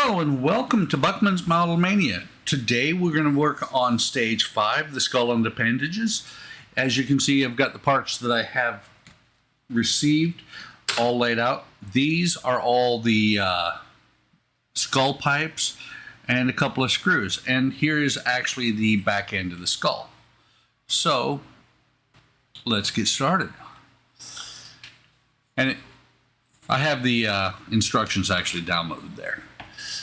Hello and welcome to Buckman's Model Mania. Today we're going to work on stage 5, the skull and appendages. As you can see, I've got the parts that I have received all laid out. These are all the skull pipes and a couple of screws. And here is actually the back end of the skull. So let's get started. And I have the instructions actually downloaded there.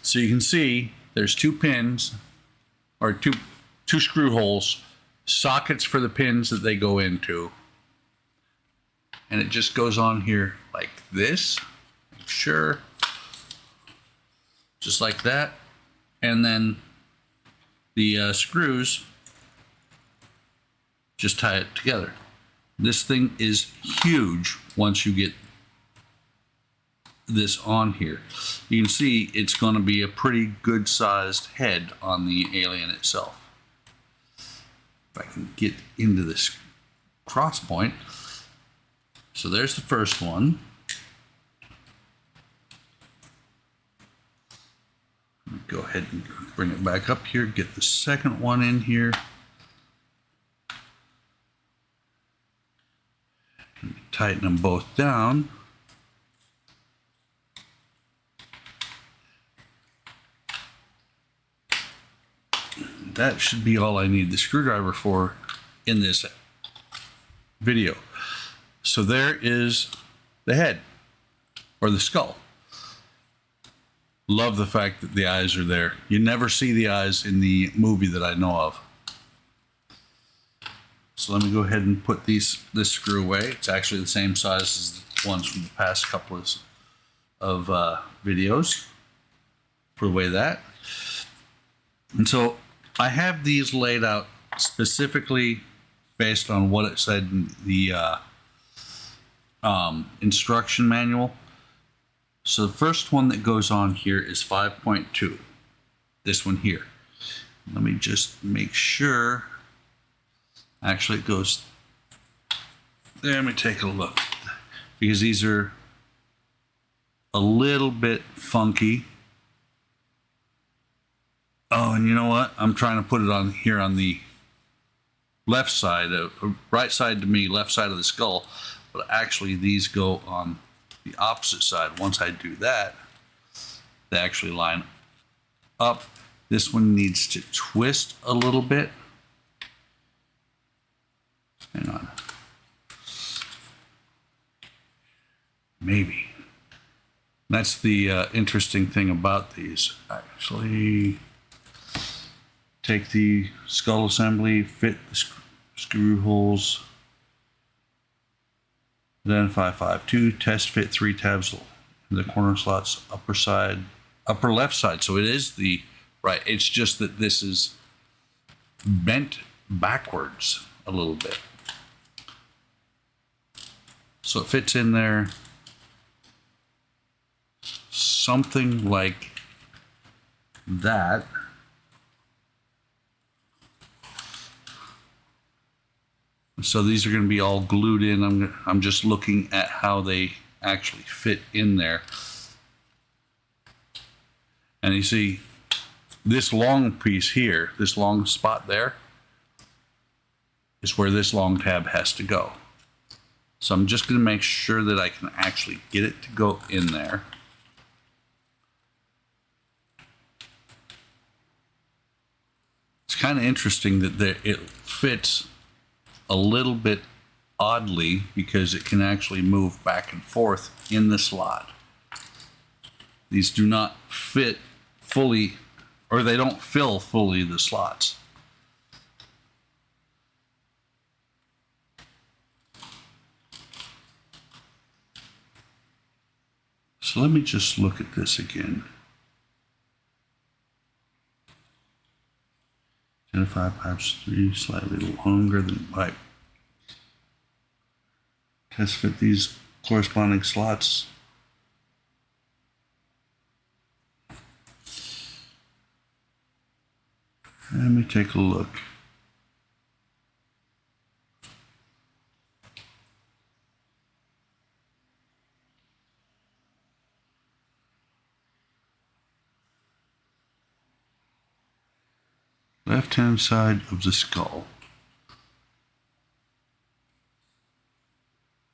So you can see there's two pins, or two screw holes, sockets for the pins that they go into. And it just goes on here like this. Sure. Just like that. And then the screws just tie it together. This thing is huge once you get this on here. You can see it's going to be a pretty good sized head on the alien itself. If I can get into this cross point. So there's the first one. Let me go ahead and bring it back up here, get the second one in here. Tighten them both down. That should be all I need the screwdriver for in this video. So there is the head, or the skull. Love the fact that the eyes are there. You never see the eyes in the movie that I know of. So let me go ahead and put this screw away. It's actually the same size as the ones from the past couple of videos. Put away that. And so I have these laid out specifically based on what it said in the instruction manual. So the first one that goes on here is 5.2. This one here. Let me just make sure. Actually, it goes. Let me take a look, because these are a little bit funky. Oh, and you know what? I'm trying to put it on here on the left side, right side to me, left side of the skull. But actually, these go on the opposite side. Once I do that, they actually line up. This one needs to twist a little bit. Hang on. Maybe. That's the interesting thing about these. Actually, take the skull assembly, fit the screw holes, identify 5.2, test fit 3 tabs in the corner slots, upper left side. So it is the right. It's just that this is bent backwards a little bit. So it fits in there something like that. So these are going to be all glued in. I'm just looking at how they actually fit in there. And you see this long piece here, this long spot there, is where this long tab has to go. So I'm just going to make sure that I can actually get it to go in there. It's kind of interesting that it fits a little bit oddly, because it can actually move back and forth in the slot. These do not fit fully, or they don't fill fully the slots. So let me just look at this again. Identify pipes 3 slightly longer than pipe. Test fit these corresponding slots. Let me take a look. left-hand side of the skull.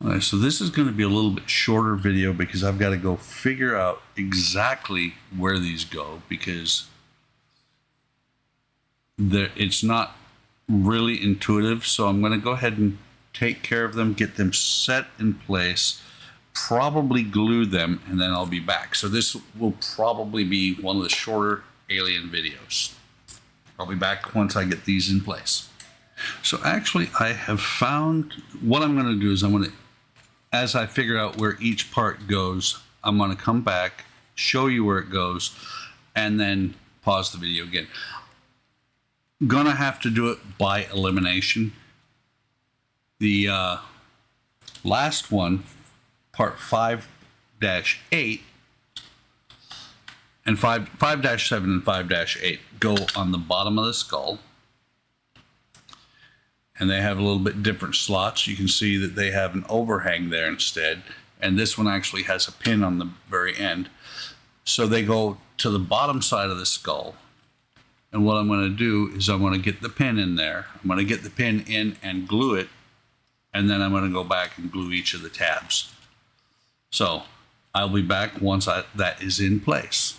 All right, so this is going to be a little bit shorter video because I've got to go figure out exactly where these go, because it's not really intuitive. So I'm going to go ahead and take care of them, get them set in place, probably glue them, and then I'll be back. So this will probably be one of the shorter alien videos. I'll be back once I get these in place. So actually I have found, what I'm going to do is I'm going to, as I figure out where each part goes, I'm going to come back, show you where it goes, and then pause the video again. Gonna have to do it by elimination. The last one, part 5-8 and 5-7 and 5-8 go on the bottom of the skull, and they have a little bit different slots. You can see that they have an overhang there instead, and this one actually has a pin on the very end. So they go to the bottom side of the skull, and what I'm going to do is I'm going to get the pin in there. I'm going to get the pin in and glue it, and then I'm going to go back and glue each of the tabs. So I'll be back once that is in place.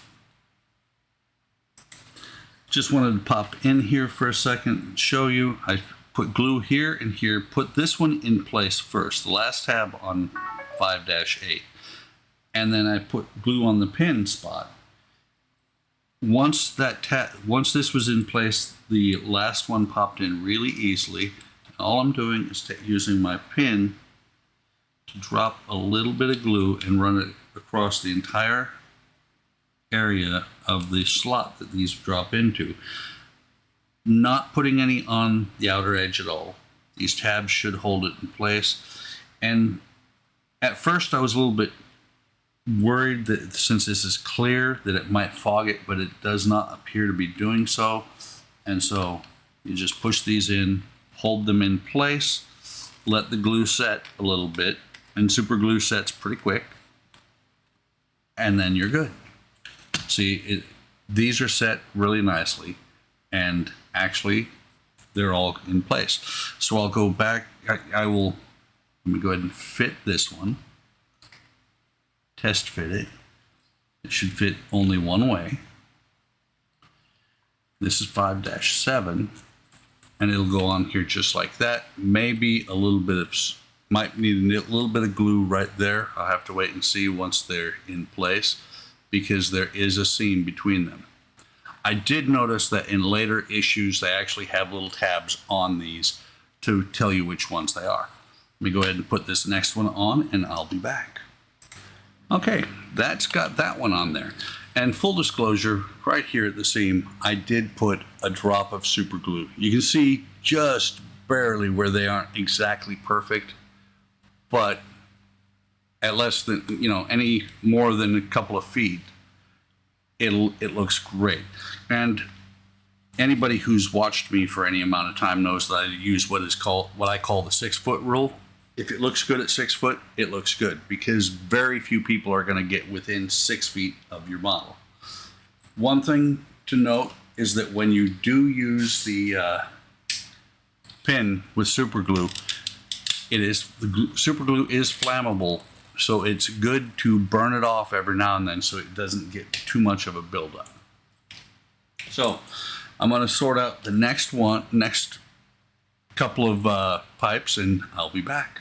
Just wanted to pop in here for a second and show you. I put glue here and here. Put this one in place first, the last tab on 5-8, and then I put glue on the pin spot. Once this was in place, the last one popped in really easily. All I'm doing is using my pin to drop a little bit of glue and run it across the entire area of the slot that these drop into. Not putting any on the outer edge at all. These tabs should hold it in place. And at first I was a little bit worried that since this is clear that it might fog it, but it does not appear to be doing so. And so you just push these in, hold them in place, let the glue set a little bit, and super glue sets pretty quick, and then you're good. See, these are set really nicely, and actually they're all in place. So I'll go back, let me go ahead and fit this one, test fit it. It should fit only one way. This is 5-7, and it'll go on here just like that. Maybe a little bit of, might need a little bit of glue right there. I'll have to wait and see once they're in place, because there is a seam between them. I did notice that in later issues they actually have little tabs on these to tell you which ones they are. Let me go ahead and put this next one on, and I'll be back. Okay, that's got that one on there. And full disclosure, right here at the seam, I did put a drop of super glue. You can see just barely where they aren't exactly perfect, but at less than, any more than a couple of feet, it looks great. And anybody who's watched me for any amount of time knows that I use what I call the 6-foot rule. If it looks good at 6 foot, it looks good, because very few people are going to get within 6 feet of your model. One thing to note is that when you do use the pin with super glue, super glue is flammable, so it's good to burn it off every now and then so it doesn't get too much of a buildup. So I'm going to sort out the next couple of pipes, and I'll be back.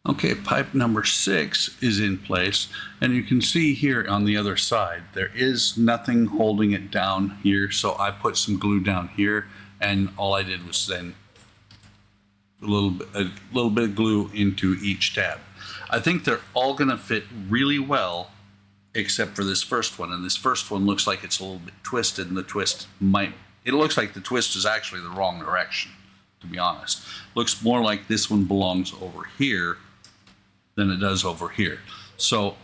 Okay, pipe number 6 is in place, and you can see here on the other side there is nothing holding it down here, so I put some glue down here, and all I did was then a little bit of glue into each tab. I think they're all going to fit really well except for this first one, and this first one looks like it's a little bit twisted, and it looks like the twist is actually the wrong direction, to be honest. Looks more like this one belongs over here than it does over here. So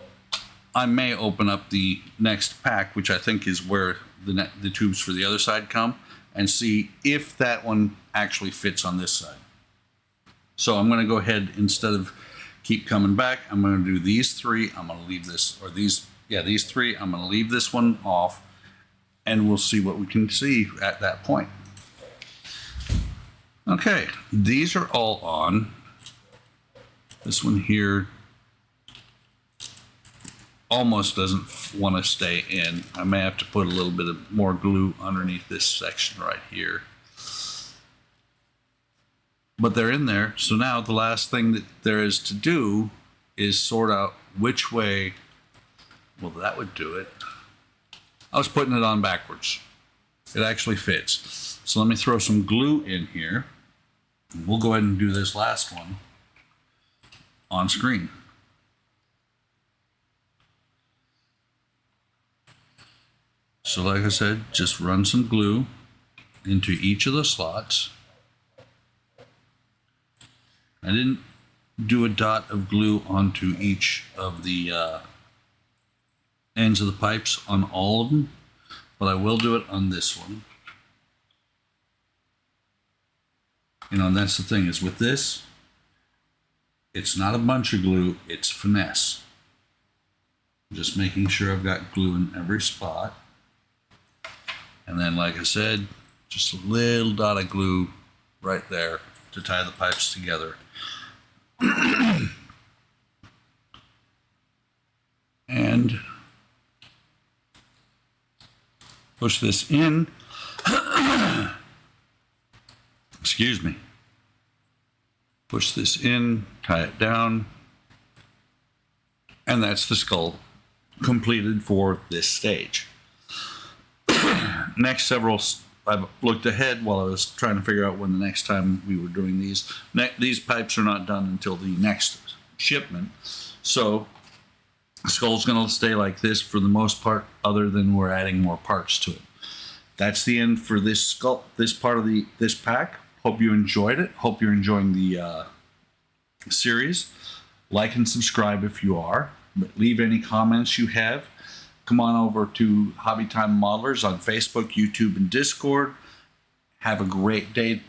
I may open up the next pack, which I think is where the tubes for the other side come, and see if that one actually fits on this side. So I'm going to go ahead, instead of keep coming back, I'm going to do these 3. I'm going to leave this, or these 3, I'm going to leave this one off and we'll see what we can see at that point. Okay, these are all on. This one here almost doesn't want to stay in. I may have to put a little bit of more glue underneath this section right here. But they're in there, so now the last thing that there is to do is sort out which way, well, that would do it. I was putting it on backwards. It actually fits. So let me throw some glue in here. We'll go ahead and do this last one on screen. So like I said, just run some glue into each of the slots. I didn't do a dot of glue onto each of the ends of the pipes on all of them, but I will do it on this one. You know, and that's the thing, is with this, it's not a bunch of glue, it's finesse. Just making sure I've got glue in every spot. And then, like I said, just a little dot of glue right there to tie the pipes together. And push this in. Excuse me. Push this in, tie it down, and that's the skull completed for this stage. Next several, I've looked ahead while I was trying to figure out when the next time we were doing these. These pipes are not done until the next shipment, so the skull's going to stay like this for the most part, other than we're adding more parts to it. That's the end for this skull, this part of this pack. Hope you enjoyed it. Hope you're enjoying the series. Like and subscribe if you are. But leave any comments you have. Come on over to Hobby Time Modelers on Facebook, YouTube, and Discord. Have a great day.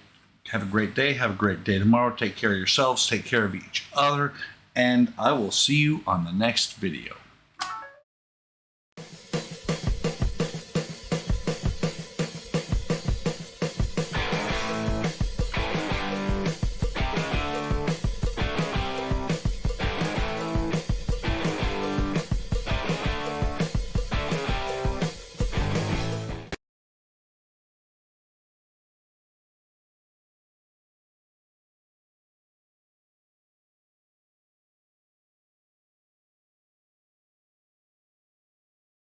Have a great day. Have a great day tomorrow. Take care of yourselves. Take care of each other. And I will see you on the next video.